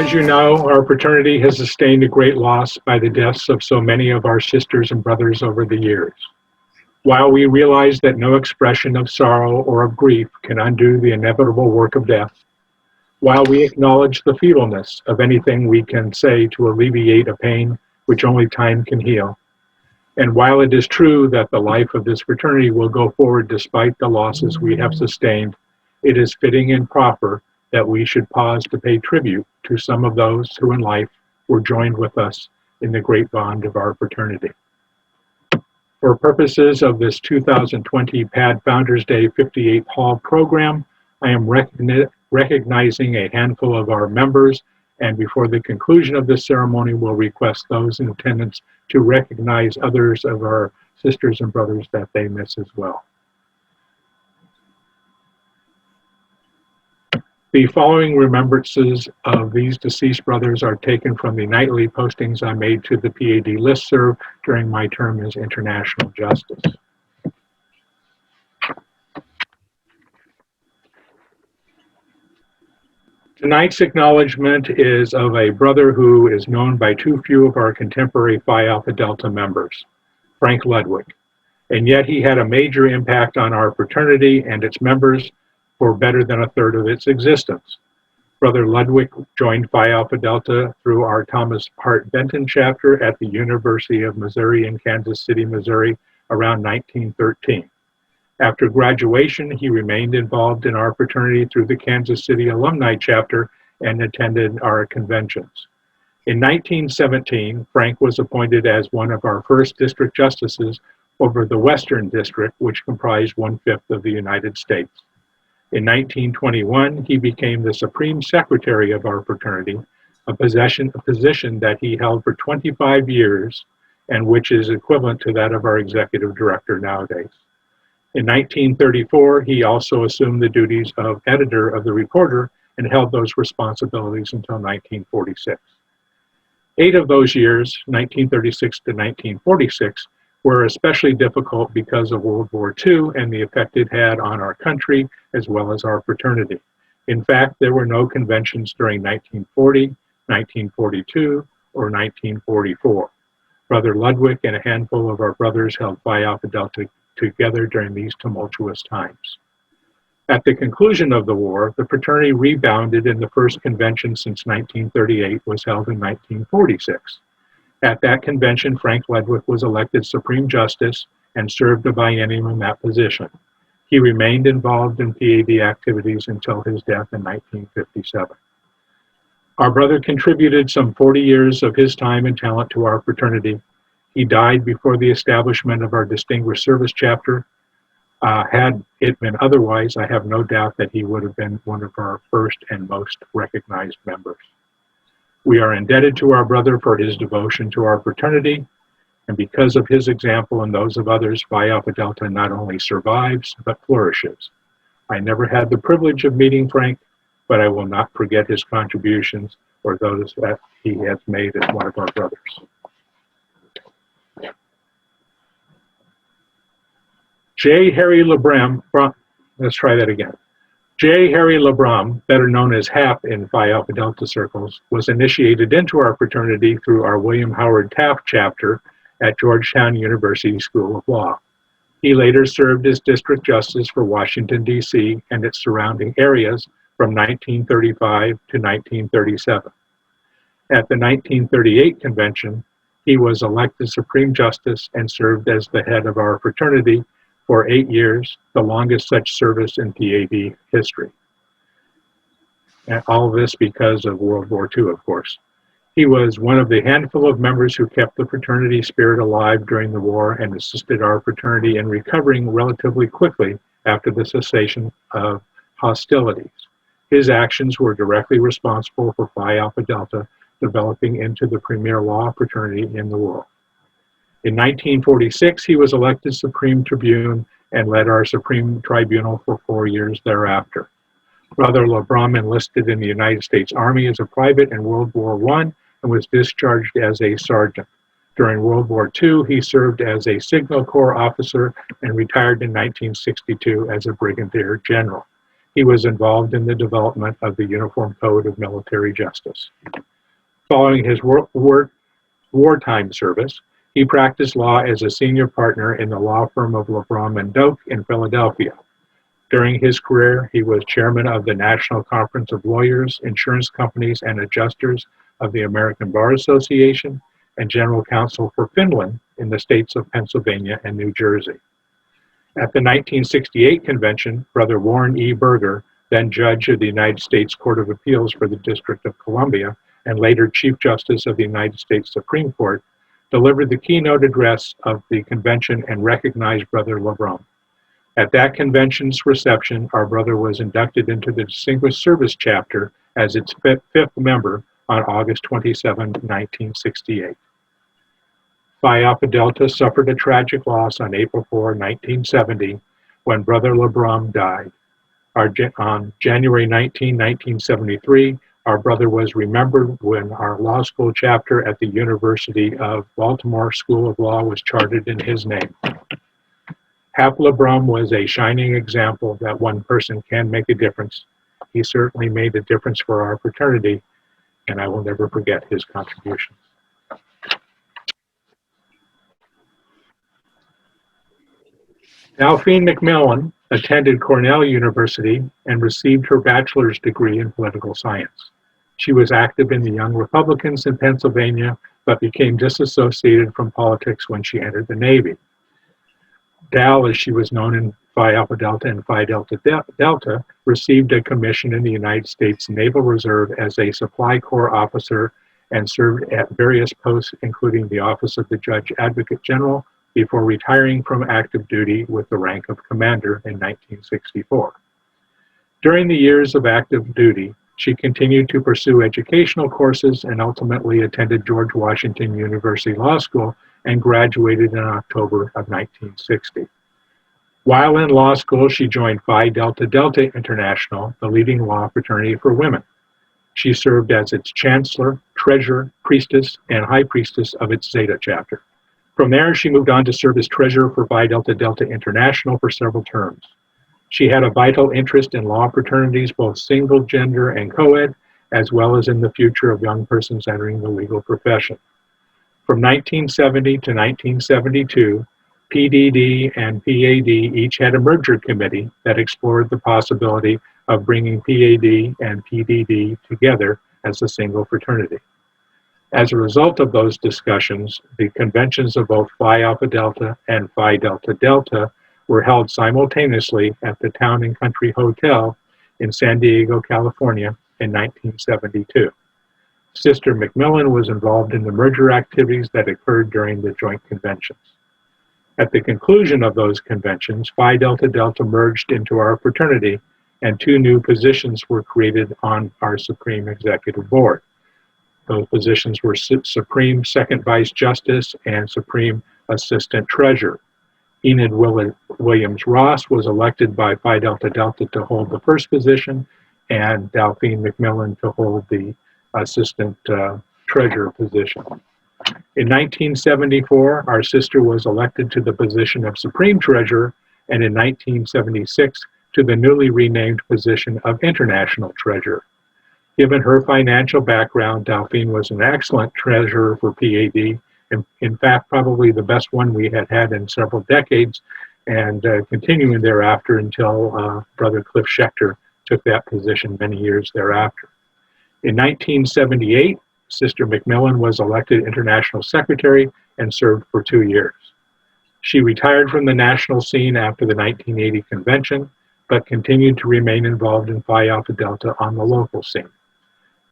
As you know, our fraternity has sustained a great loss by the deaths of so many of our sisters and brothers over the years. While we realize that no expression of sorrow or of grief can undo the inevitable work of death, while we acknowledge the feebleness of anything we can say to alleviate a pain which only time can heal, and while it is true that the life of this fraternity will go forward despite the losses we have sustained, it is fitting and proper that we should pause to pay tribute to some of those who in life were joined with us in the great bond of our fraternity. For purposes of this 2020 P.A.D Founders Day 58th Hall program, I am recognizing a handful of our members, and before the conclusion of this ceremony, we'll request those in attendance to recognize others of our sisters and brothers that they miss as well. The following remembrances of these deceased brothers are taken from the nightly postings I made to the P.A.D listserv during my term as International Justice. Tonight's acknowledgement is of a brother who is known by too few of our contemporary Phi Alpha Delta members, Frank Ludwig, and yet he had a major impact on our fraternity and its members for better than a third of its existence. Brother Ludwig joined Phi Alpha Delta through our Thomas Hart Benton chapter at the University of Missouri in Kansas City, Missouri, around 1913. After graduation, he remained involved in our fraternity through the Kansas City Alumni chapter and attended our conventions. In 1917, Frank was appointed as one of our first district justices over the Western District, which comprised 1/5 of the United States. In 1921, he became the Supreme Secretary of our fraternity, a position that he held for 25 years and which is equivalent to that of our Executive Director nowadays. In 1934, he also assumed the duties of editor of the Reporter and held those responsibilities until 1946. 8 of those years, 1936 to 1946, were especially difficult because of World War II and the effect it had on our country as well as our fraternity. In fact, there were no conventions during 1940, 1942, or 1944. Brother Ludwig and a handful of our brothers held Phi Alpha Delta together during these tumultuous times. At the conclusion of the war, the fraternity rebounded, and the first convention since 1938 was held in 1946. At that convention, Frank Ludwig was elected Supreme Justice and served a biennium in that position. He remained involved in P.A.D activities until his death in 1957. Our brother contributed some 40 years of his time and talent to our fraternity. He died before the establishment of our Distinguished Service Chapter. Had it been otherwise, I have no doubt that he would have been one of our first and most recognized members. We are indebted to our brother for his devotion to our fraternity, and because of his example and those of others, Phi Alpha Delta not only survives, but flourishes. I never had the privilege of meeting Frank, but I will not forget his contributions or those that he has made as one of our brothers. J. Harry Bron, let's try that again. J. Harry Bron, better known as HAP in Phi Alpha Delta circles, was initiated into our fraternity through our William Howard Taft chapter at Georgetown University School of Law. He later served as District Justice for Washington, D.C. and its surrounding areas from 1935 to 1937. At the 1938 convention, he was elected Supreme Justice and served as the head of our fraternity for 8 years, the longest such service in P.A.D history. And all of this because of World War II, of course. He was one of the handful of members who kept the fraternity spirit alive during the war and assisted our fraternity in recovering relatively quickly after the cessation of hostilities. His actions were directly responsible for Phi Alpha Delta developing into the premier law fraternity in the world. In 1946, he was elected Supreme Tribune and led our Supreme Tribunal for 4 years thereafter. Brother Bron enlisted in the United States Army as a private in World War I and was discharged as a sergeant. During World War II, he served as a Signal Corps officer and retired in 1962 as a brigadier general. he was involved in the development of the Uniform Code of Military Justice. Following his wartime service, he practiced law as a senior partner in the law firm of LeBron and Doak in Philadelphia. During his career, he was chairman of the National Conference of Lawyers, Insurance Companies, and Adjusters of the American Bar Association and general counsel for Finland in the states of Pennsylvania and New Jersey. At the 1968 convention, Brother Warren E. Berger, then judge of the United States Court of Appeals for the District of Columbia and later Chief Justice of the United States Supreme Court, delivered the keynote address of the convention and recognized Brother LeBron. At that convention's reception, our brother was inducted into the Distinguished Service Chapter as its fifth member on August 27, 1968. Phi Alpha Delta suffered a tragic loss on April 4, 1970, when Brother LeBron died. On January 19, 1973, our brother was remembered when our law school chapter at the University of Baltimore School of Law was chartered in his name. Hap LeBron was a shining example that one person can make a difference. He certainly made a difference for our fraternity, and I will never forget his contributions. Delphine McMillan attended Cornell University and received her bachelor's degree in political science. She was active in the Young Republicans in Pennsylvania, but became disassociated from politics when she entered the Navy. Dal, as she was known in Phi Alpha Delta and Phi Delta Delta, received a commission in the United States Naval Reserve as a Supply Corps officer and served at various posts, including the Office of the Judge Advocate General, before retiring from active duty with the rank of commander in 1964. During the years of active duty, she continued to pursue educational courses and ultimately attended George Washington University Law School and graduated in October of 1960. While in law school, she joined Phi Delta Delta International, the leading law fraternity for women. She served as its chancellor, treasurer, priestess, and high priestess of its Zeta chapter. From there, she moved on to serve as treasurer for Phi Delta Delta International for several terms. She had a vital interest in law fraternities, both single gender and co-ed, as well as in the future of young persons entering the legal profession. From 1970 to 1972, PDD and P.A.D. each had a merger committee that explored the possibility of bringing P.A.D. and PDD together as a single fraternity. As a result of those discussions, the conventions of both Phi Alpha Delta and Phi Delta Delta were held simultaneously at the Town and Country Hotel in San Diego, California in 1972. Sister McMillan was involved in the merger activities that occurred during the joint conventions. At the conclusion of those conventions, Phi Delta Delta merged into our fraternity, and two new positions were created on our Supreme Executive Board. Those positions were Supreme Second Vice Justice and Supreme Assistant Treasurer. Enid Williams Ross was elected by Phi Delta Delta to hold the first position, and Delphine McMillan to hold the Assistant Treasurer position. In 1974, our sister was elected to the position of Supreme Treasurer, and in 1976 to the newly renamed position of International Treasurer. Given her financial background, Delphine was an excellent treasurer for P.A.D., in fact, probably the best one we had had in several decades, and continuing thereafter until Brother Cliff Schechter took that position many years thereafter. In 1978, Sister McMillan was elected International Secretary and served for 2 years. She retired from the national scene after the 1980 convention, but continued to remain involved in Phi Alpha Delta on the local scene.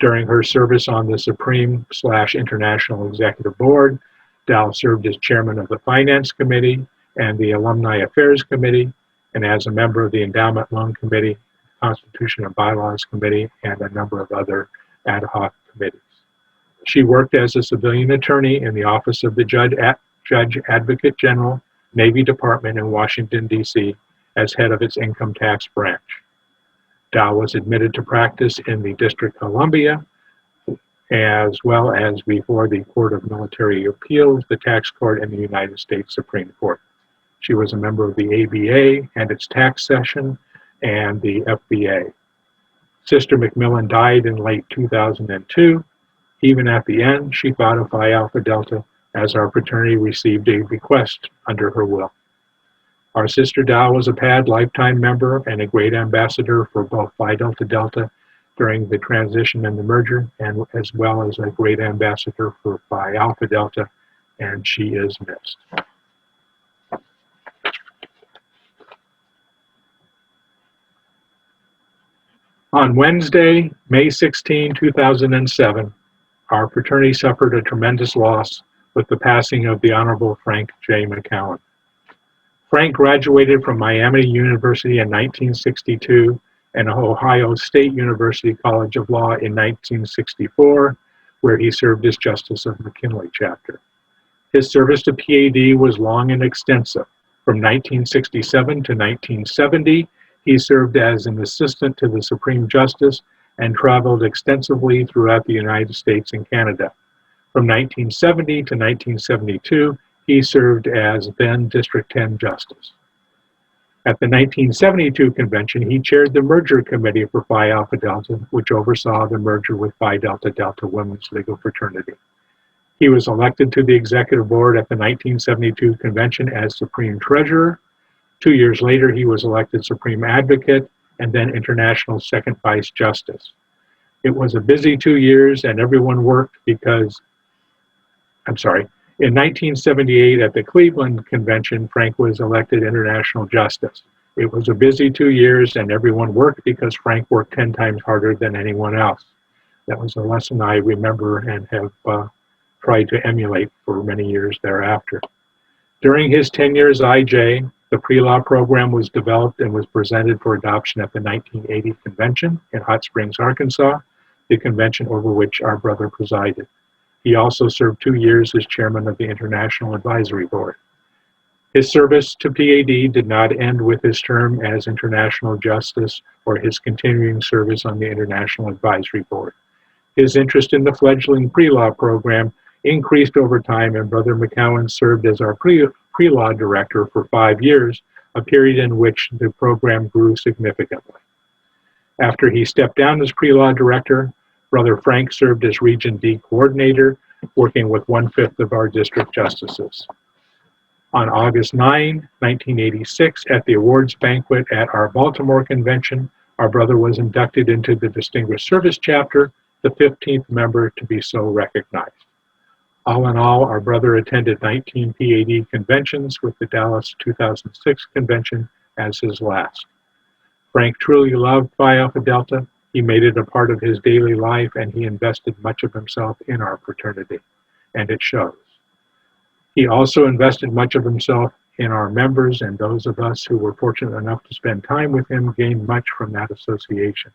During her service on the Supreme/International Executive Board, Dal served as chairman of the Finance Committee and the Alumni Affairs Committee, and as a member of the Endowment Loan Committee, Constitution and Bylaws Committee, and a number of other ad hoc committees. She worked as a civilian attorney in the Office of the Judge Advocate General, Navy Department in Washington, D.C., as head of its income tax branch. Dal was admitted to practice in the District of Columbia, as well as before the Court of Military Appeals, the Tax Court, and the United States Supreme Court. She was a member of the ABA and its tax session, and the FBA. Sister McMillan died in late 2002. Even at the end, she thought of Phi Alpha Delta as our fraternity received a bequest under her will. Our sister Dow was a P.A.D lifetime member and a great ambassador for both Phi Delta Delta during the transition and the merger, and as well as a great ambassador for Phi Alpha Delta, and she is missed. On Wednesday, May 16, 2007, our fraternity suffered a tremendous loss with the passing of the Honorable Frank J. McMillan. Frank graduated from Miami University in 1962 and Ohio State University College of Law in 1964, where he served as Justice of McKinley chapter. His service to P.A.D. was long and extensive. From 1967 to 1970, he served as an assistant to the Supreme Justice and traveled extensively throughout the United States and Canada. From 1970 to 1972, he served as then District 10 Justice. At the 1972 convention, he chaired the merger committee for Phi Alpha Delta, which oversaw the merger with Phi Delta Delta Women's Legal Fraternity. He was elected to the executive board at the 1972 convention as Supreme Treasurer. 2 years later, he was elected Supreme Advocate and then International Second Vice Justice. It was a busy 2 years and everyone worked because, in 1978 at the Cleveland Convention, Frank was elected International Justice. It was a busy 2 years and everyone worked because Frank worked 10 times harder than anyone else. That was a lesson I remember and have tried to emulate for many years thereafter. During his tenure as IJ, the pre-law program was developed and was presented for adoption at the 1980 convention in Hot Springs, Arkansas, the convention over which our brother presided. He also served 2 years as chairman of the International Advisory Board. His service to P.A.D. did not end with his term as International Justice or his continuing service on the International Advisory Board. His interest in the fledgling pre-law program increased over time, and Brother McCowan served as our pre-law director for 5 years, a period in which the program grew significantly. After he stepped down as pre-law director, Brother Frank served as Region D coordinator, working with 1/5 of our district justices. On August 9, 1986, at the awards banquet at our Baltimore convention, our brother was inducted into the Distinguished Service Chapter, the 15th member to be so recognized. All in all, our brother attended 19 P.A.D. conventions, with the Dallas 2006 convention as his last. Frank truly loved Phi Alpha Delta. He made it a part of his daily life, and he invested much of himself in our fraternity, and it shows. He also invested much of himself in our members, and those of us who were fortunate enough to spend time with him gained much from that association.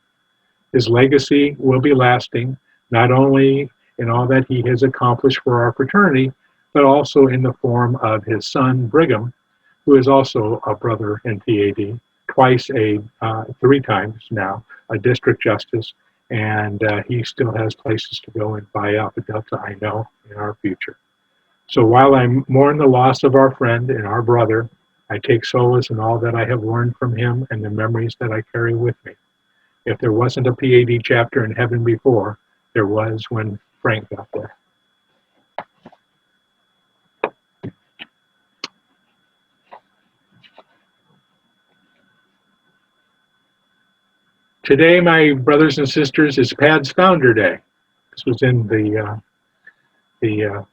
His legacy will be lasting, not only in all that he has accomplished for our fraternity, but also in the form of his son, Brigham, who is also a brother in P.A.D., three times now, a district justice, and he still has places to go in Phi Alpha Delta, I know, in our future. So while I mourn the loss of our friend and our brother, I take solace in all that I have learned from him and the memories that I carry with me. If there wasn't a P.A.D. chapter in heaven before, there was when Frank got there. Today, my brothers and sisters, is P.A.D's Founder Day. This was in the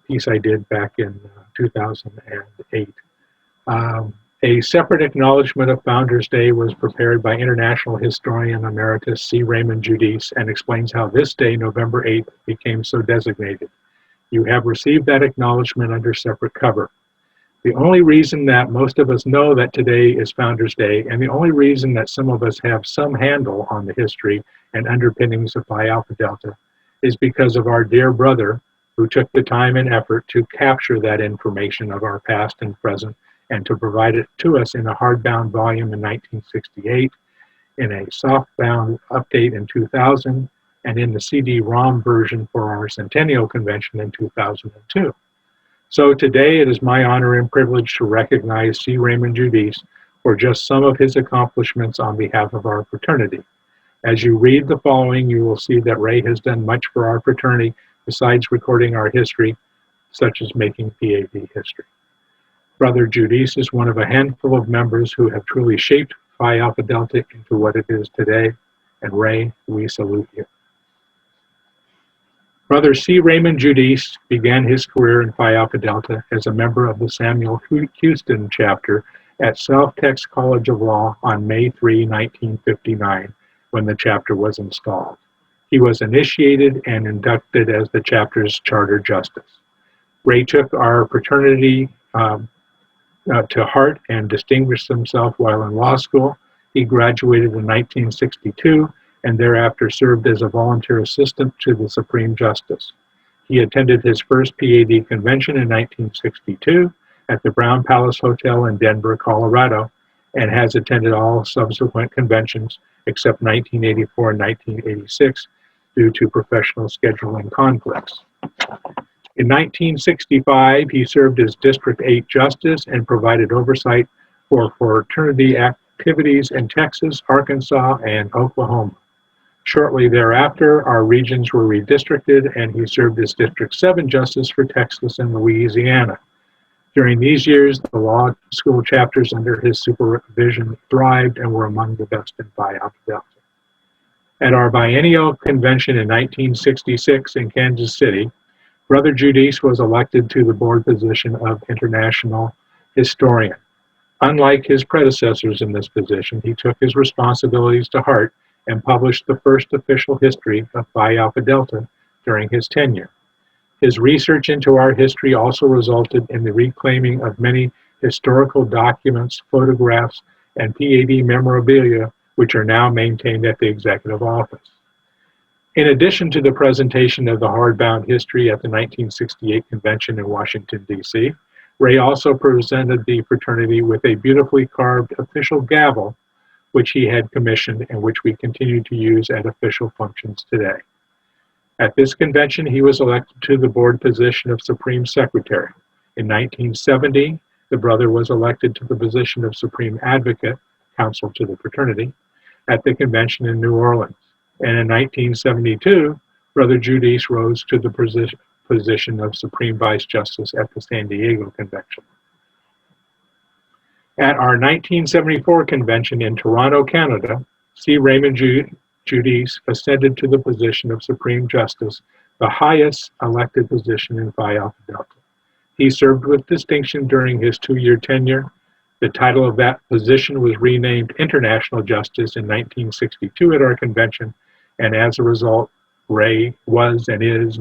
piece I did back in 2008. A separate acknowledgement of Founders Day was prepared by International Historian Emeritus C. Raymond Judis and explains how this day, November 8th, became so designated. You have received that acknowledgement under separate cover. The only reason that most of us know that today is Founders Day, and the only reason that some of us have some handle on the history and underpinnings of Phi Alpha Delta, is because of our dear brother who took the time and effort to capture that information of our past and present and to provide it to us in a hardbound volume in 1968, in a softbound update in 2000, and in the CD-ROM version for our Centennial Convention in 2002. So today it is my honor and privilege to recognize C. Raymond Judis for just some of his accomplishments on behalf of our fraternity. As you read the following, you will see that Ray has done much for our fraternity besides recording our history, such as making P.A.D history. Brother Judis is one of a handful of members who have truly shaped Phi Alpha Delta into what it is today, and Ray, we salute you. Brother C. Raymond Judis began his career in Phi Alpha Delta as a member of the Samuel Houston chapter at South Texas College of Law on May 3, 1959, when the chapter was installed. He was initiated and inducted as the chapter's charter justice. Ray took our fraternity to heart and distinguished himself while in law school. He graduated in 1962 and thereafter served as a volunteer assistant to the Supreme Justice. He attended his first P.A.D convention in 1962 at the Brown Palace Hotel in Denver, Colorado, and has attended all subsequent conventions except 1984 and 1986 due to professional scheduling conflicts. In 1965, he served as District 8 Justice and provided oversight for fraternity activities in Texas, Arkansas, and Oklahoma. Shortly thereafter, our regions were redistricted, and he served as District 7 Justice for Texas and Louisiana. During these years, the law school chapters under his supervision thrived and were among the best in Phi Alpha Delta. At our biennial convention in 1966 in Kansas City, Brother Judis was elected to the board position of International Historian. Unlike his predecessors in this position, he took his responsibilities to heart and published the first official history of Phi Alpha Delta during his tenure. His research into our history also resulted in the reclaiming of many historical documents, photographs, and P.A.D memorabilia, which are now maintained at the Executive Office. In addition to the presentation of the hardbound history at the 1968 convention in Washington, D.C., Ray also presented the fraternity with a beautifully carved official gavel, which he had commissioned and which we continue to use at official functions today. At this convention, he was elected to the board position of Supreme Secretary. In 1970, the brother was elected to the position of Supreme Advocate, counsel to the fraternity, at the convention in New Orleans. And in 1972, Brother Judis rose to the position of Supreme Vice Justice at the San Diego Convention. At our 1974 convention in Toronto, Canada, C. Raymond Judis ascended to the position of Supreme Justice, the highest elected position in Phi Alpha Delta. He served with distinction during his 2-year tenure. The title of that position was renamed International Justice in 1962 at our convention, and as a result, Ray was and is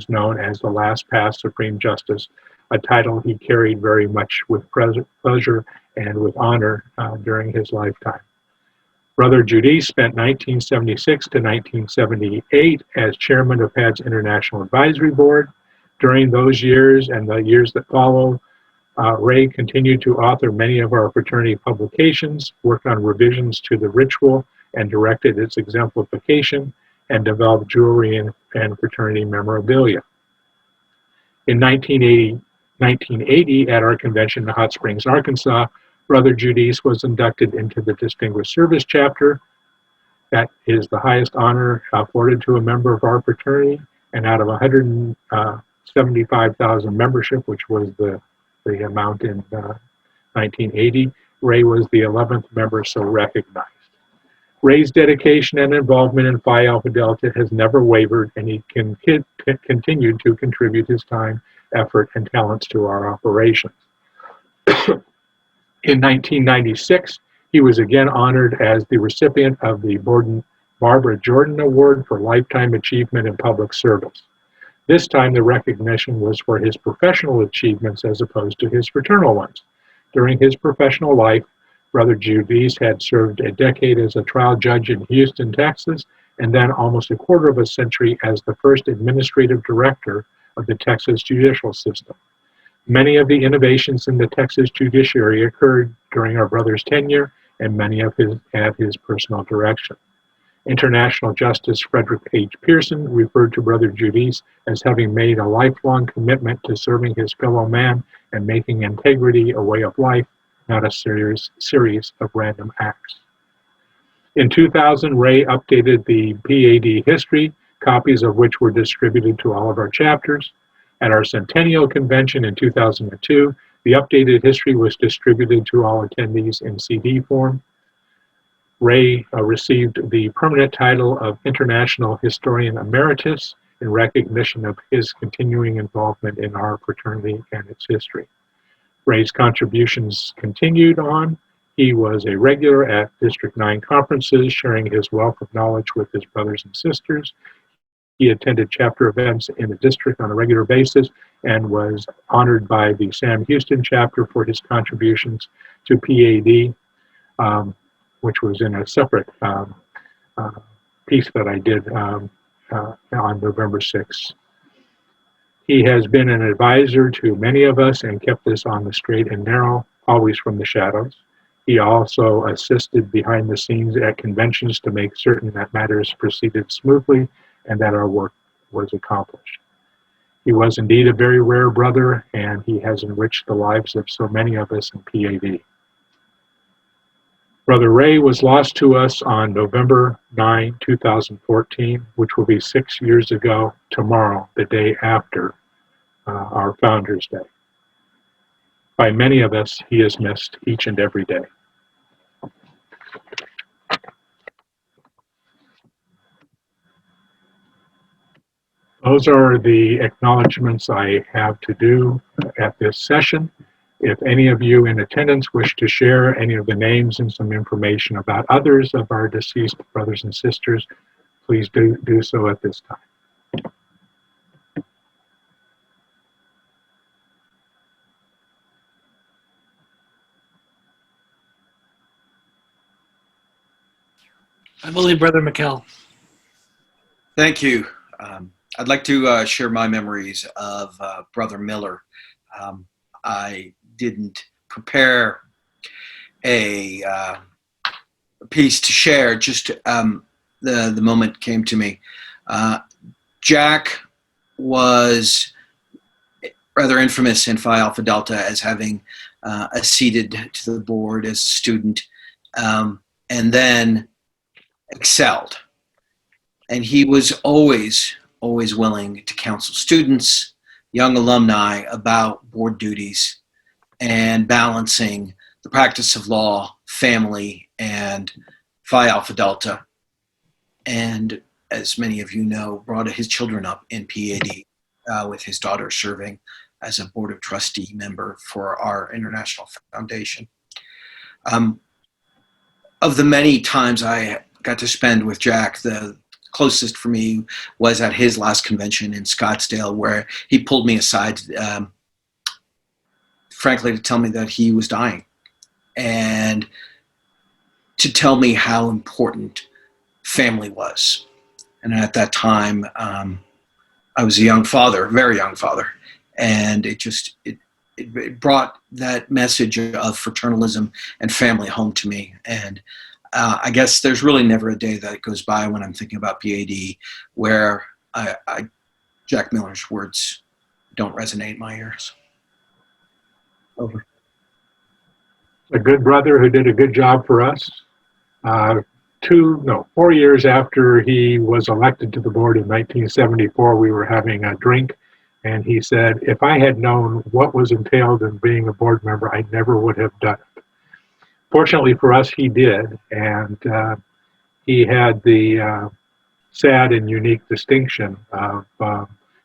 known as the last past Supreme Justice, a title he carried very much with pleasure and with honor during his lifetime. Brother Judis spent 1976 to 1978 as chairman of P.A.D's International Advisory Board. During those years and the years that followed, Ray continued to author many of our fraternity publications, worked on revisions to the ritual and directed its exemplification, and developed jewelry and fraternity memorabilia. In 1980, at our convention in Hot Springs, Arkansas, Brother Judis was inducted into the Distinguished Service Chapter. That is the highest honor afforded to a member of our fraternity, and out of 175,000 membership, which was the amount in 1980, Ray was the 11th member so recognized. Ray's dedication and involvement in Phi Alpha Delta has never wavered, and he continued to contribute his time, effort, and talents to our operations. In 1996, he was again honored as the recipient of the Barbara Jordan Award for Lifetime Achievement in Public Service. This time, the recognition was for his professional achievements as opposed to his fraternal ones. During his professional life, Brother Judis had served a decade as a trial judge in Houston, Texas, and then almost a quarter of a century as the first administrative director of the Texas judicial system. Many of the innovations in the Texas judiciary occurred during our brother's tenure, and many of his at his personal direction. International Justice Frederick H. Pearson referred to Brother Judis as having made a lifelong commitment to serving his fellow man and making integrity a way of life, not a series of random acts. In 2000, Ray updated the P.A.D. history, copies of which were distributed to all of our chapters. At our Centennial Convention in 2002, the updated history was distributed to all attendees in CD form. Ray received the permanent title of International Historian Emeritus in recognition of his continuing involvement in our fraternity and its history. Ray's contributions continued on. He was a regular at District 9 conferences, sharing his wealth of knowledge with his brothers and sisters. He attended chapter events in the district on a regular basis and was honored by the Sam Houston chapter for his contributions to P.A.D., which was in a separate piece that I did on November 6th. He has been an advisor to many of us and kept us on the straight and narrow, always from the shadows. He also assisted behind the scenes at conventions to make certain that matters proceeded smoothly and that our work was accomplished. He was indeed a very rare brother, and he has enriched the lives of so many of us in P.A.D. Brother Ray was lost to us on November 9, 2014, which will be 6 years ago tomorrow, the day after our Founders Day. By many of us, he is missed each and every day. Those are the acknowledgments I have to do at this session. If any of you in attendance wish to share any of the names and some information about others of our deceased brothers and sisters, please do so at this time. I believe Brother McKell. Thank you. I'd like to share my memories of Brother Miller. I didn't prepare a piece to share, just the moment came to me. Jack was rather infamous in Phi Alpha Delta as having acceded to the board as a student and then excelled. And he was always willing to counsel students, young alumni about board duties and balancing the practice of law, family, and Phi Alpha Delta. And as many of you know, brought his children up in P.A.D. With his daughter serving as a board of trustee member for our International Foundation. Of the many times I got to spend with Jack, the closest for me was at his last convention in Scottsdale, where he pulled me aside, frankly, to tell me that he was dying and to tell me how important family was. And at that time, I was a young father, very young father, and it brought that message of fraternalism and family home to me. And I guess there's really never a day that goes by when I'm thinking about P.A.D. where Jack Miller's words don't resonate in my ears. Over. A good brother who did a good job for us. 4 years after he was elected to the board in 1974, we were having a drink, and he said, if I had known what was entailed in being a board member, I never would have done it. Fortunately for us, he did, and he had the sad and unique distinction of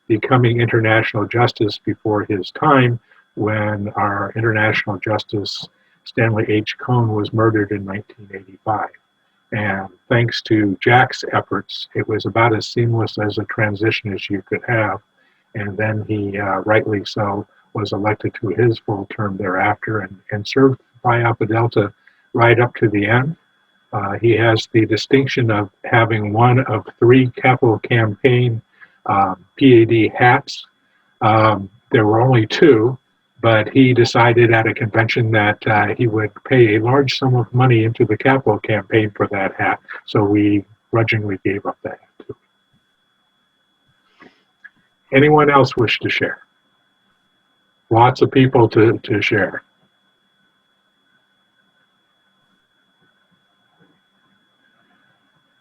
becoming international justice before his time, when our international justice, Stanley H. Cohn, was murdered in 1985. And thanks to Jack's efforts, it was about as seamless as a transition as you could have. And then he, rightly so, was elected to his full term thereafter and served Phi Alpha Delta right up to the end. He has the distinction of having one of 3 capital campaign P.A.D. hats. There were only 2, but he decided at a convention that he would pay a large sum of money into the capital campaign for that hat, so we grudgingly gave up that hat too. Anyone else wish to share? Lots of people to share.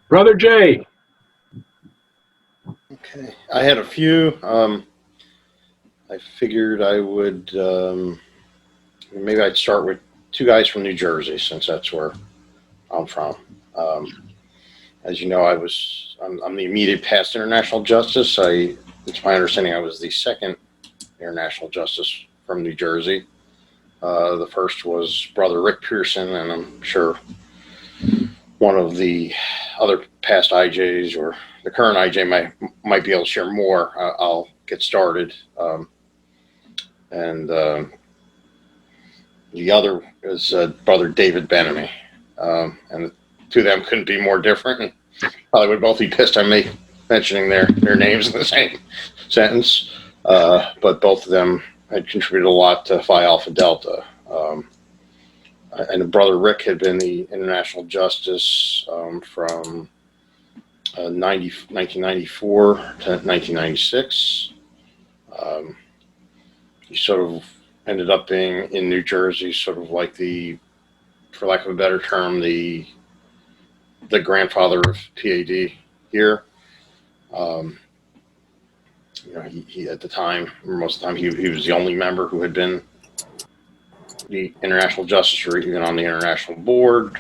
Brother J. Okay, I had a few. I figured I would maybe I'd start with two guys from New Jersey, since that's where I'm from. As you know, I'm the immediate past international justice. It's my understanding I was the second international justice from New Jersey. The first was Brother Rick Pearson, and I'm sure one of the other past IJs or the current IJ might be able to share more. I'll get started. And the other is Brother David Benamy. And the two of them couldn't be more different, and probably would both be pissed on me mentioning their names in the same sentence. But both of them had contributed a lot to Phi Alpha Delta. And Brother Rick had been the international justice from 1994 to 1996. He sort of ended up being in New Jersey, sort of like for lack of a better term, the grandfather of P.A.D. here. He at the time, or most of the time, he was the only member who had been the international justice or even on the international board.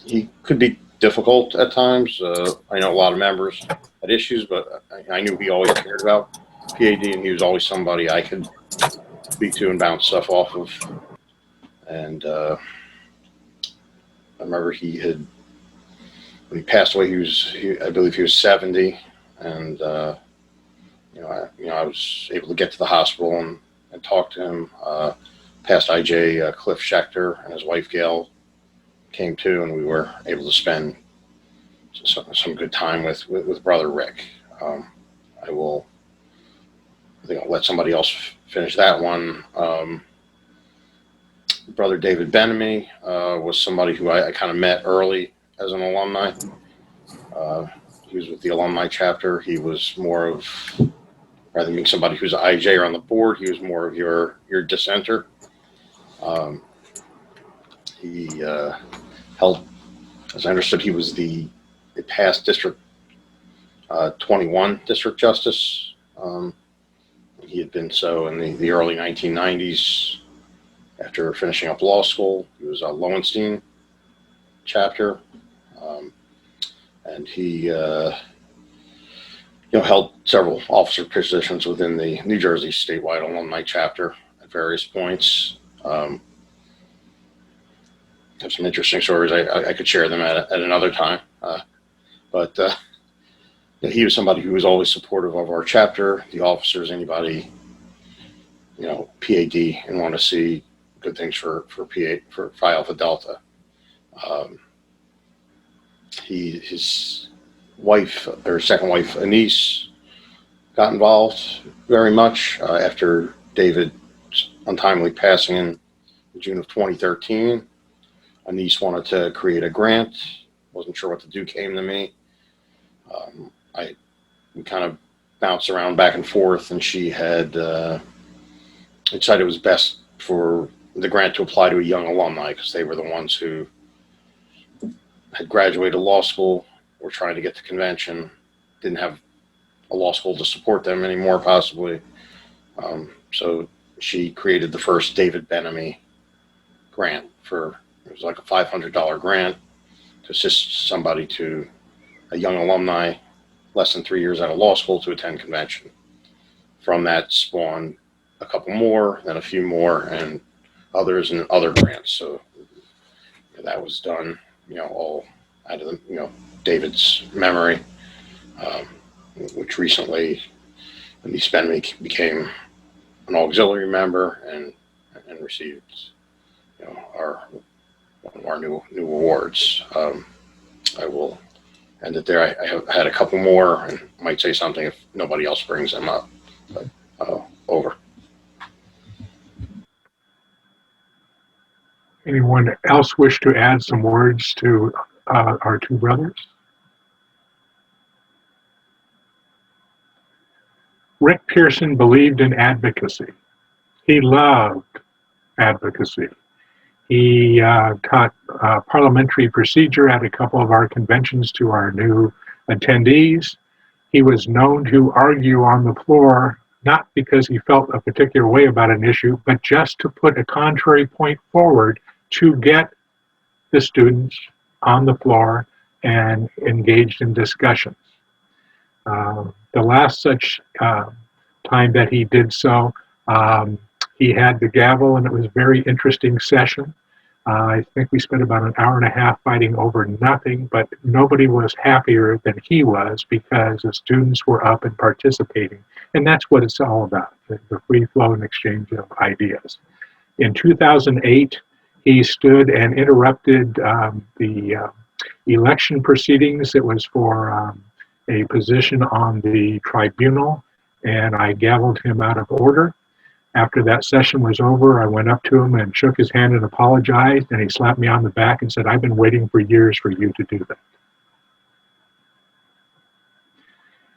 He could be difficult at times. I know a lot of members had issues, but I knew he always cared about P.A.D. and he was always somebody I could speak to and bounce stuff off of. And I remember when he passed away, I believe he was 70, and I was able to get to the hospital and talk to him. Past IJ Cliff Schechter and his wife Gail came too, and we were able to spend some good time with Brother Rick. I think I'll let somebody else finish that one. Brother David Benamy was somebody who I kind of met early as an alumni. He was with the alumni chapter. He was more of, rather than being somebody who's an IJ or on the board, he was more of your dissenter. He held, as I understood, he was the past District 21 District Justice. He had been so in the early 1990s. After finishing up law school, he was a Lowenstein chapter, and he held several officer positions within the New Jersey statewide alumni chapter at various points. I have some interesting stories. I could share them at another time, but he was somebody who was always supportive of our chapter, the officers, anybody, P.A.D. and want to see good things for Phi Alpha Delta. His wife, or second wife, Anise, got involved very much after David's untimely passing in June of 2013. Anise wanted to create a grant, wasn't sure what to do, came to me. We kind of bounced around back and forth, and she had decided it was best for the grant to apply to a young alumni because they were the ones who had graduated law school, were trying to get to convention, didn't have a law school to support them anymore, possibly. So she created the first David Benamy grant it was like a $500 grant to assist somebody a young alumni, less than 3 years out of law school, to attend convention. From that spawned a couple more, then a few more, and others and other grants. So that was done, all out of David's memory, which recently, Anise Benamy became an auxiliary member and received, one of our new awards. I will end it there. I have had a couple more and might say something if nobody else brings them up. But over. Anyone else wish to add some words to our two brothers? Rick Pearson believed in advocacy. He loved advocacy. He taught parliamentary procedure at a couple of our conventions to our new attendees. He was known to argue on the floor, not because he felt a particular way about an issue, but just to put a contrary point forward to get the students on the floor and engaged in discussions. The last such time that he did so, he had the gavel, and it was a very interesting session. I think we spent about an hour and a half fighting over nothing, but nobody was happier than he was because the students were up and participating. And that's what it's all about, the free flow and exchange of ideas. In 2008, he stood and interrupted the election proceedings. It was for a position on the tribunal, and I gavelled him out of order. After that session was over, I went up to him and shook his hand and apologized, and he slapped me on the back and said, "I've been waiting for years for you to do that."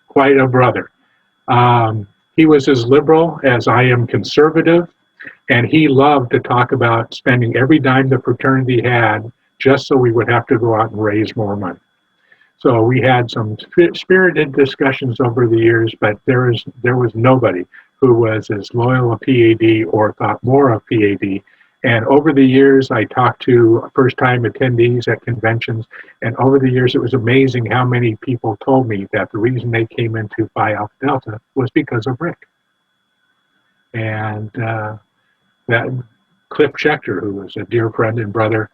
Quite a brother. He was as liberal as I am conservative, and he loved to talk about spending every dime the fraternity had just so we would have to go out and raise more money. So we had some spirited discussions over the years, but there was nobody who was as loyal a P.A.D. or thought more of P.A.D. And over the years, I talked to first-time attendees at conventions, and over the years, it was amazing how many people told me that the reason they came into Phi Alpha Delta was because of Rick. And that Cliff Schechter, who was a dear friend and brother,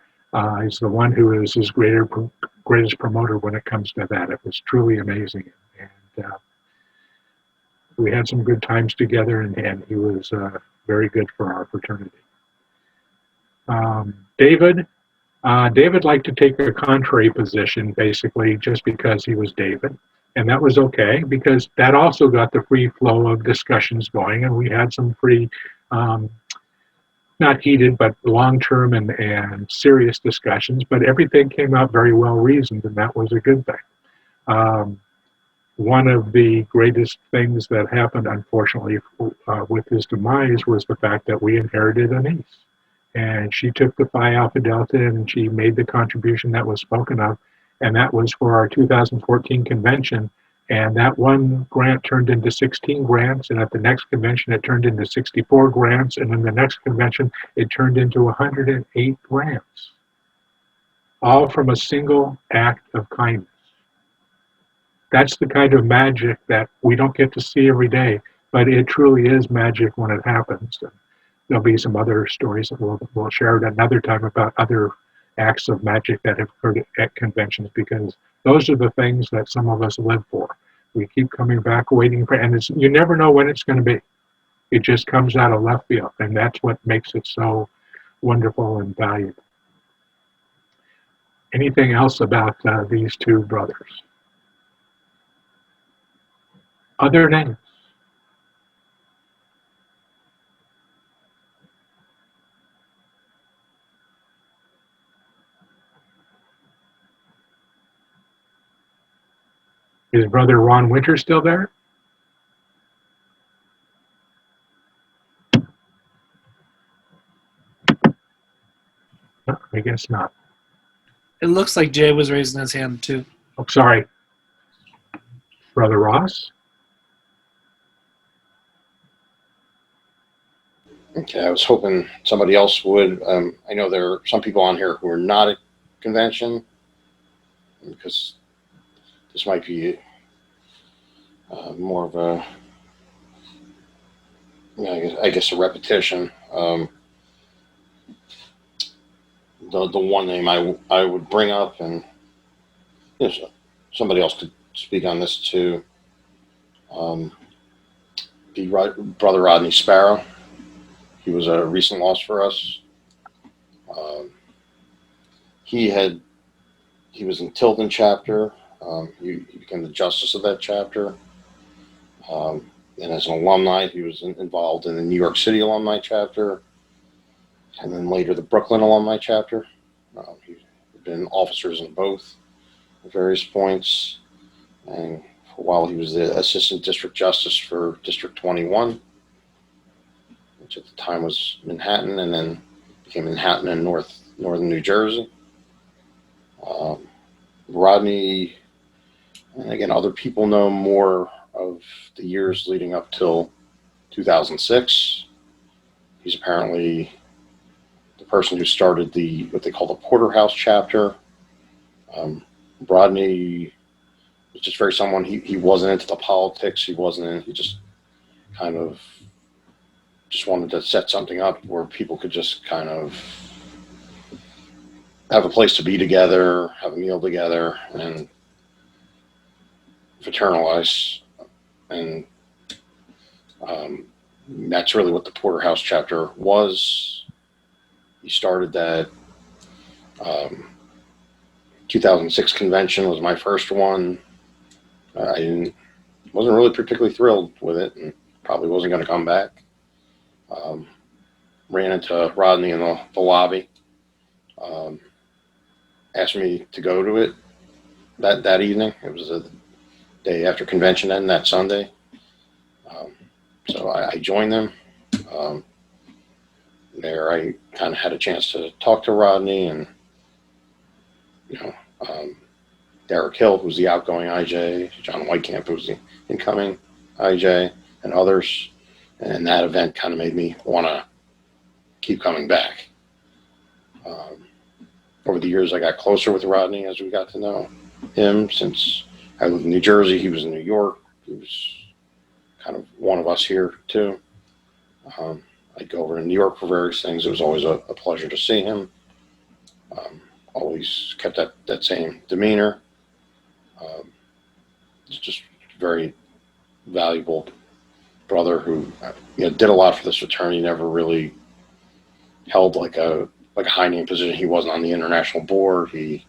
is the one who is his greatest promoter when it comes to that. It was truly amazing. And we had some good times together, and he was very good for our fraternity. David liked to take a contrary position, basically, just because he was David. And that was okay, because that also got the free flow of discussions going, and we had some pretty, not heated, but long-term and serious discussions, but everything came out very well reasoned, and that was a good thing. One of the greatest things that happened, unfortunately, with his demise was the fact that we inherited a niece. And she took the Phi Alpha Delta and she made the contribution that was spoken of, and that was for our 2014 convention. And that one grant turned into 16 grants, and at the next convention it turned into 64 grants, and in the next convention it turned into 108 grants, all from a single act of kindness. That's the kind of magic that we don't get to see every day, but it truly is magic when it happens. And there'll be some other stories that we'll share at another time about other acts of magic that have occurred at conventions, because those are the things that some of us live for. We keep coming back, waiting for, and you never know when it's going to be. It just comes out of left field, and that's what makes it so wonderful and valuable. Anything else about these two brothers? Other names? Is brother Ron Winter still there? No, I guess not. It looks like Jay was raising his hand too. Oh, sorry. Brother Ross? Okay, I was hoping somebody else would. I know there are some people on here who are not at convention, because this might be more of a, I guess a repetition. The one name I would bring up, and somebody else could speak on this too, be Brother Rodney Sparrow. He was a recent loss for us. He was in Tilden chapter. He became the justice of that chapter. And as an alumni, he was involved in the New York City alumni chapter, and then later the Brooklyn alumni chapter. He's been officers in both at various points. And for a while, he was the assistant district justice for District 21, which at the time was Manhattan, and then came in Manhattan in northern New Jersey. Rodney, and again, other people know more of the years leading up till 2006. He's apparently the person who started what they call the Porterhouse chapter. Rodney was just very someone, he wasn't into the politics, he just kind of just wanted to set something up where people could just kind of have a place to be together, have a meal together, and fraternize. And that's really what the Porterhouse chapter was. He started that 2006 convention was my first one. I wasn't really particularly thrilled with it, and probably wasn't going to come back. Ran into Rodney in the lobby. Asked me to go to it that evening. It was the day after convention ended, that Sunday. So I joined them. There I kind of had a chance to talk to Rodney and, Derick Hill, who's the outgoing IJ, John Whitecamp, who's the incoming IJ, and others. And that event kind of made me want to keep coming back. Over the years, I got closer with Rodney as we got to know him. Since I lived in New Jersey, he was in New York. He was kind of one of us here, too. I'd go over to New York for various things. It was always a pleasure to see him. Always kept that same demeanor. He's just a very valuable brother who did a lot for this fraternity. Never really held like a high name position. He wasn't on the international board. It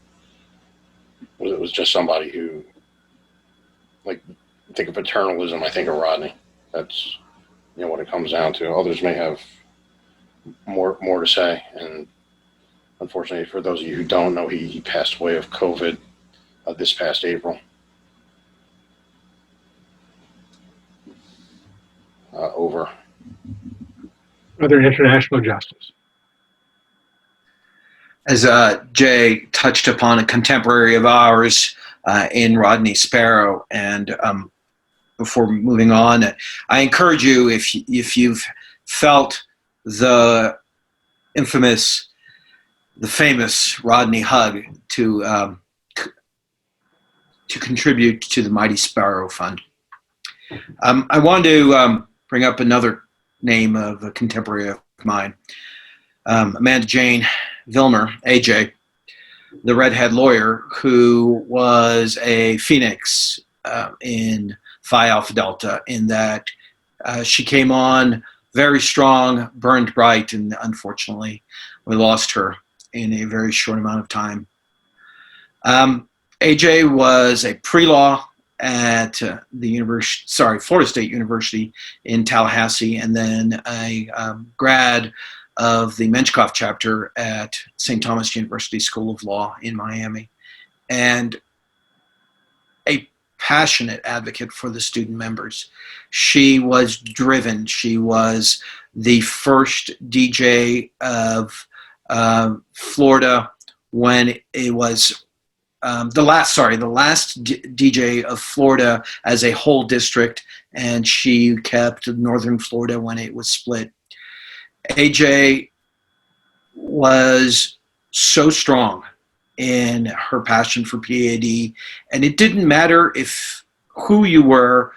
was just somebody who, think of paternalism, I think of Rodney. That's what it comes down to. Others may have more to say, and unfortunately, for those of you who don't know, he passed away of COVID this past April. Over. Other international justice. As Jay touched upon, a contemporary of ours in Rodney Sparrow, and before moving on, I encourage you, if you've felt the famous Rodney hug, to contribute to the Mighty Sparrow Fund. I wanted to bring up another name of a contemporary of mine, Amanda Jane Vilmer, AJ, the redhead lawyer who was a phoenix in Phi Alpha Delta, in that she came on very strong, burned bright, and unfortunately we lost her in a very short amount of time. AJ was a pre-law at Florida State University in Tallahassee, and then a grad of the Menchikoff chapter at St. Thomas University School of Law in Miami, and a passionate advocate for the student members. She was driven. She was the first DJ of Florida when it was the last DJ of Florida as a whole district, and she kept Northern Florida when it was split. AJ was so strong in her passion for P.A.D, and it didn't matter who you were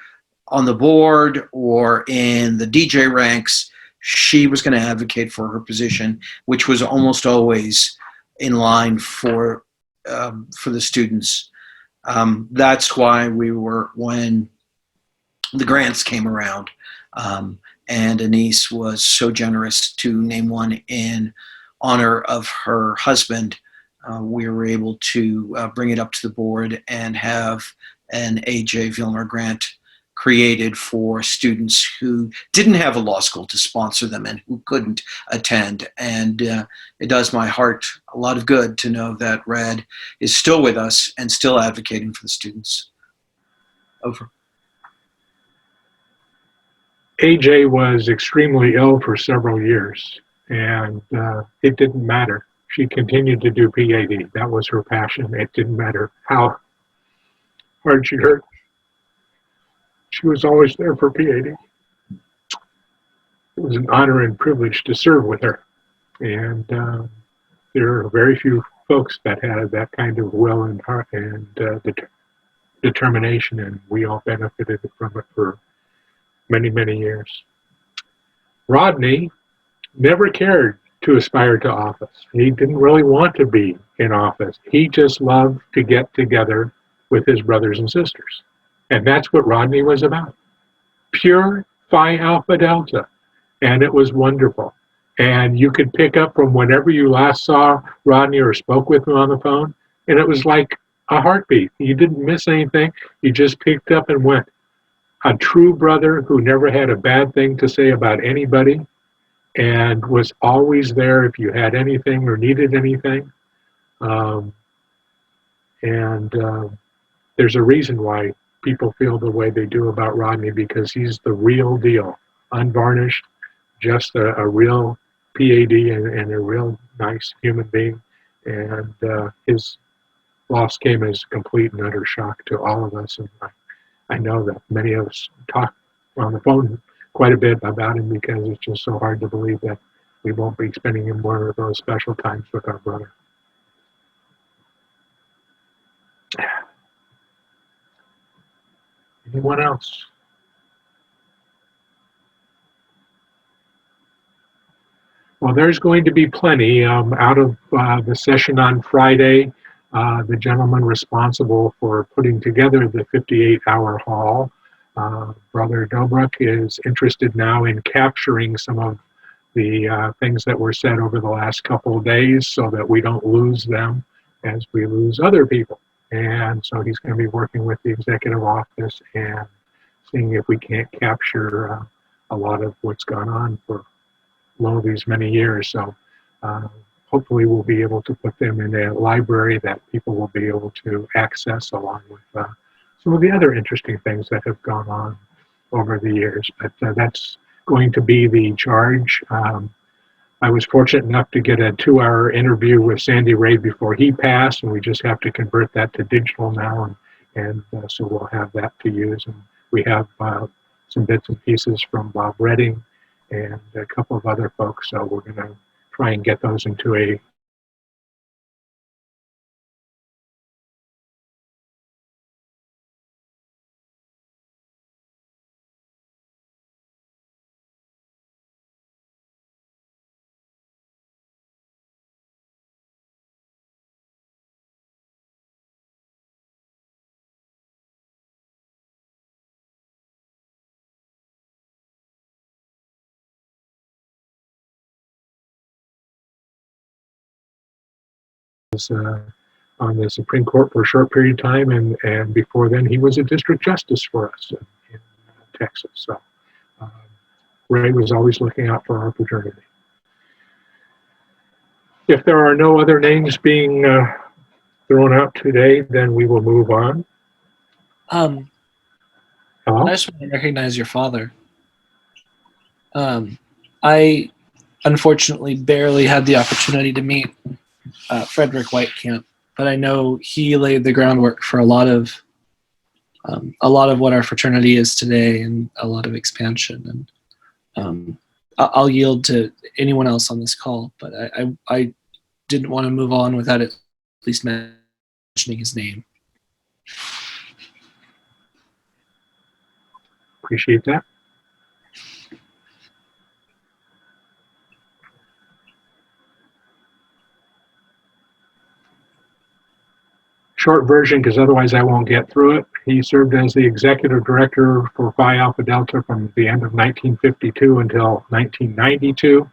on the board or in the DJ ranks. She was going to advocate for her position, which was almost always in line for the students. That's why when the grants came around, and Anise was so generous to name one in honor of her husband, we were able to bring it up to the board and have an A.J. Vilmer grant created for students who didn't have a law school to sponsor them and who couldn't attend. And it does my heart a lot of good to know that Red is still with us and still advocating for the students. Over. AJ was extremely ill for several years. And it didn't matter. She continued to do P.A.D. That was her passion. It didn't matter how hard she hurt. She was always there for P.A.D. It was an honor and privilege to serve with her. And there are very few folks that had that kind of will and heart and determination, and we all benefited from it for many, many years. Rodney never cared to aspire to office. He didn't really want to be in office. He just loved to get together with his brothers and sisters. And that's what Rodney was about. Pure Phi Alpha Delta. And it was wonderful. And you could pick up from whenever you last saw Rodney or spoke with him on the phone, and it was like a heartbeat. You didn't miss anything. You just picked up and went. A true brother who never had a bad thing to say about anybody and was always there if you had anything or needed anything. There's a reason why people feel the way they do about Rodney, because he's the real deal, unvarnished, just a real P.A.D. and a real nice human being. And his loss came as a complete and utter shock to all of us. And I know that many of us talk on the phone quite a bit about him, because it's just so hard to believe that we won't be spending in one of those special times with our brother. Anyone else? Well, there's going to be plenty out of the session on Friday. The gentleman responsible for putting together the 58-hour hall, Brother Dobruck, is interested now in capturing some of the things that were said over the last couple of days so that we don't lose them as we lose other people. And so he's going to be working with the executive office and seeing if we can't capture a lot of what's gone on for these many years. So hopefully we'll be able to put them in a library that people will be able to access, along with some of the other interesting things that have gone on over the years. But that's going to be the charge. I was fortunate enough to get a 2-hour interview with Sandy Ray before he passed, and we just have to convert that to digital now, and so we'll have that to use. And we have some bits and pieces from Bob Redding and a couple of other folks, so we're going to try and get those into a on the Supreme Court for a short period of time, and before then he was a district justice for us in Texas. So Ray was always looking out for our fraternity. If there are no other names being thrown out today, then we will move on. I Hello? just want to recognize your father. I unfortunately barely had the opportunity to meet Frederick Whitecamp, but I know he laid the groundwork for a lot of what our fraternity is today, and a lot of expansion. And I'll yield to anyone else on this call, but I didn't want to move on without at least mentioning his name. Appreciate that. Short version, because otherwise I won't get through it. He served as the executive director for Phi Alpha Delta from the end of 1952 until 1992.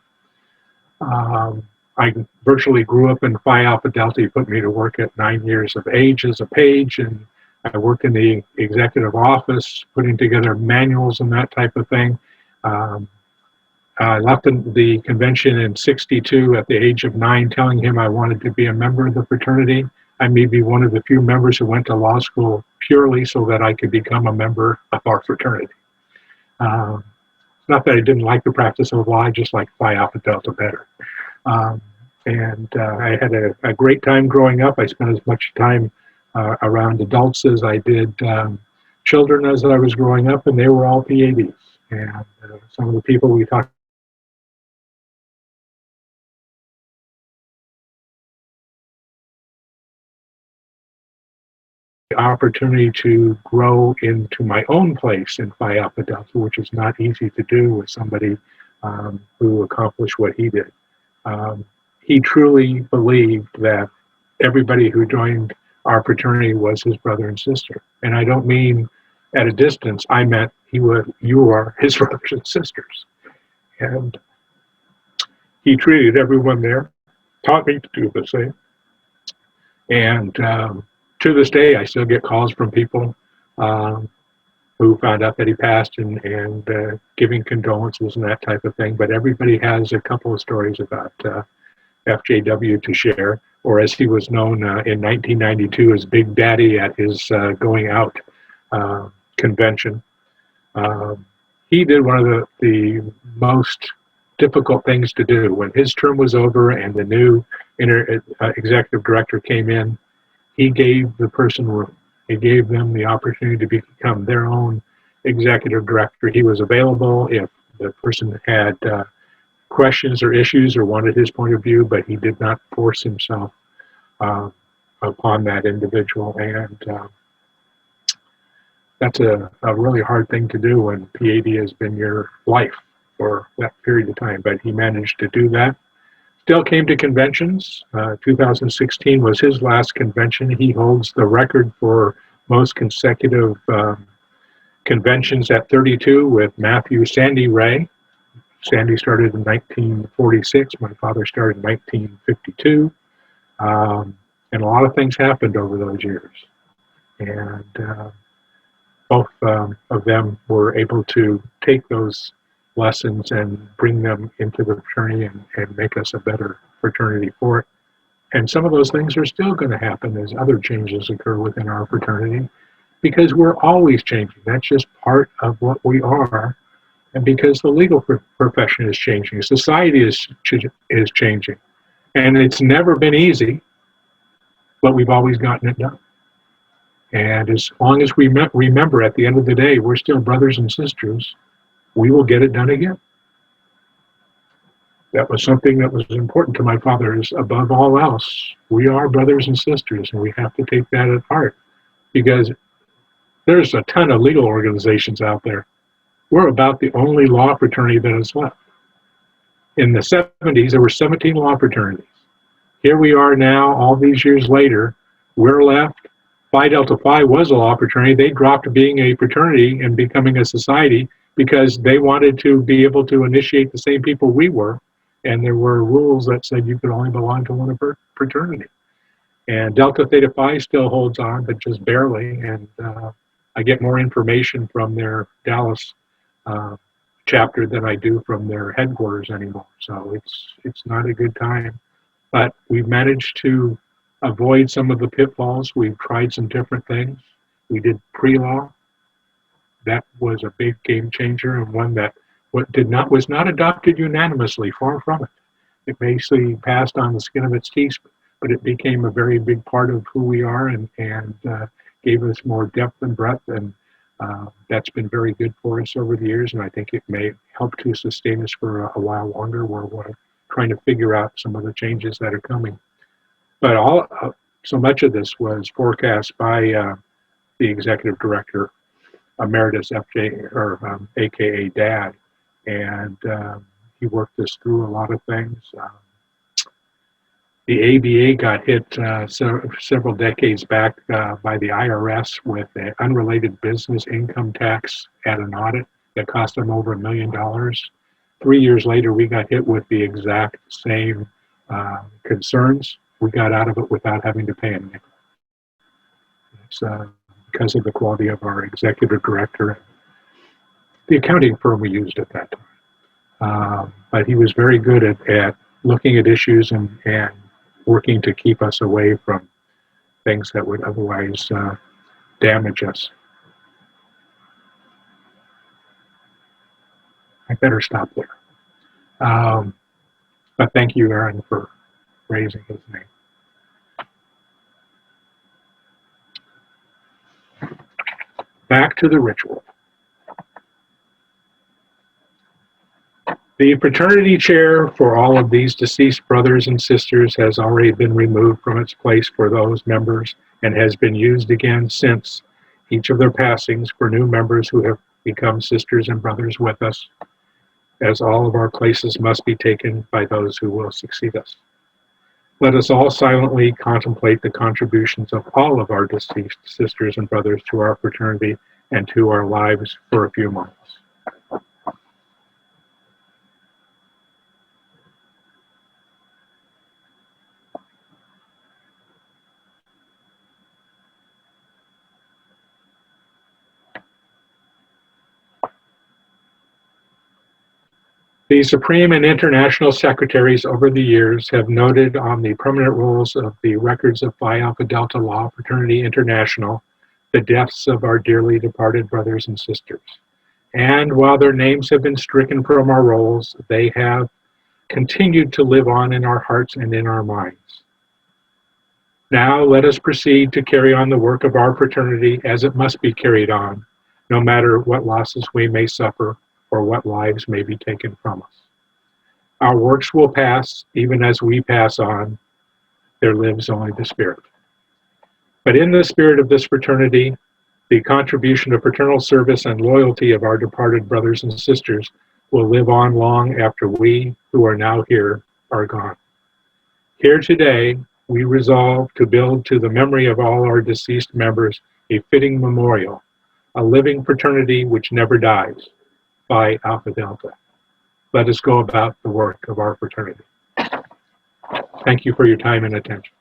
I virtually grew up in Phi Alpha Delta. He put me to work at 9 years of age as a page, and I worked in the executive office, putting together manuals and that type of thing. I left the convention in '62 at the age of 9, telling him I wanted to be a member of the fraternity. I may be one of the few members who went to law school purely so that I could become a member of our fraternity. It's not that I didn't like the practice of law, I just like Phi Alpha Delta better. I had a great time growing up. I spent as much time around adults as I did children as I was growing up, and they were all P.A.Ds. And some of the people we talked the opportunity to grow into my own place in Phi Alpha Delta, which is not easy to do with somebody who accomplished what he did. He truly believed that everybody who joined our fraternity was his brother and sister. And I don't mean at a distance, I meant you are his brothers and sisters. And he treated everyone there, taught me to do the same. And to this day, I still get calls from people who found out that he passed and giving condolences and that type of thing. But everybody has a couple of stories about FJW to share, or as he was known in 1992 as Big Daddy at his going out convention. He did one of the most difficult things to do. When his term was over and the new executive director came in, he gave the person room. He gave them the opportunity to become their own executive director. He was available if the person had questions or issues or wanted his point of view, but he did not force himself upon that individual. And that's a really hard thing to do when P.A.D. has been your life for that period of time. But he managed to do that. Still came to conventions. 2016 was his last convention. He holds the record for most consecutive conventions at 32 with Matthew Sandy Ray. Sandy started in 1946. My father started in 1952. And a lot of things happened over those years. And both of them were able to take those lessons and bring them into the fraternity and make us a better fraternity for it. And some of those things are still going to happen as other changes occur within our fraternity, because we're always changing. That's just part of what we are. And because the legal profession is changing, society is changing. And it's never been easy, but we've always gotten it done. And as long as we remember at the end of the day, we're still brothers and sisters, we will get it done again. That was something that was important to my father, is above all else, we are brothers and sisters, and we have to take that at heart, because there's a ton of legal organizations out there. We're about the only law fraternity that is left. In the 70s, there were 17 law fraternities. Here we are now, all these years later, we're left. Phi Delta Phi was a law fraternity. They dropped being a fraternity and becoming a society because they wanted to be able to initiate the same people we were. And there were rules that said you could only belong to one fraternity. And Delta Theta Phi still holds on, but just barely. And I get more information from their Dallas chapter than I do from their headquarters anymore. So it's not a good time. But we've managed to avoid some of the pitfalls. We've tried some different things. We did pre-law. That was a big game changer, and one that was not adopted unanimously, far from it. It basically passed on the skin of its teeth, but it became a very big part of who we are and gave us more depth and breadth, and that's been very good for us over the years, and I think it may help to sustain us for a while longer, where we're trying to figure out some of the changes that are coming. But so much of this was forecast by the executive director, Emeritus FJ, or AKA Dad, and he worked us through a lot of things. The ABA got hit several decades back by the IRS with an unrelated business income tax at an audit that cost them over $1 million. 3 years later, we got hit with the exact same concerns. We got out of it without having to pay anything. It's because of the quality of our executive director, the accounting firm we used at that time. But he was very good at looking at issues and working to keep us away from things that would otherwise damage us. I better stop there. But thank you, Aaron, for raising his name. Back to the ritual. The fraternity chair for all of these deceased brothers and sisters has already been removed from its place for those members and has been used again since each of their passings for new members who have become sisters and brothers with us, as all of our places must be taken by those who will succeed us. Let us all silently contemplate the contributions of all of our deceased sisters and brothers to our fraternity and to our lives for a few moments. The Supreme and International Secretaries over the years have noted on the permanent rolls of the records of Phi Alpha Delta Law Fraternity International the deaths of our dearly departed brothers and sisters. And while their names have been stricken from our rolls, they have continued to live on in our hearts and in our minds. Now let us proceed to carry on the work of our fraternity as it must be carried on, no matter what losses we may suffer or what lives may be taken from us. Our works will pass, even as we pass on. There lives only the Spirit. But in the spirit of this fraternity, the contribution of fraternal service and loyalty of our departed brothers and sisters will live on long after we, who are now here, are gone. Here today, we resolve to build to the memory of all our deceased members a fitting memorial, a living fraternity which never dies. Phi Alpha Delta. Let us go about the work of our fraternity. Thank you for your time and attention.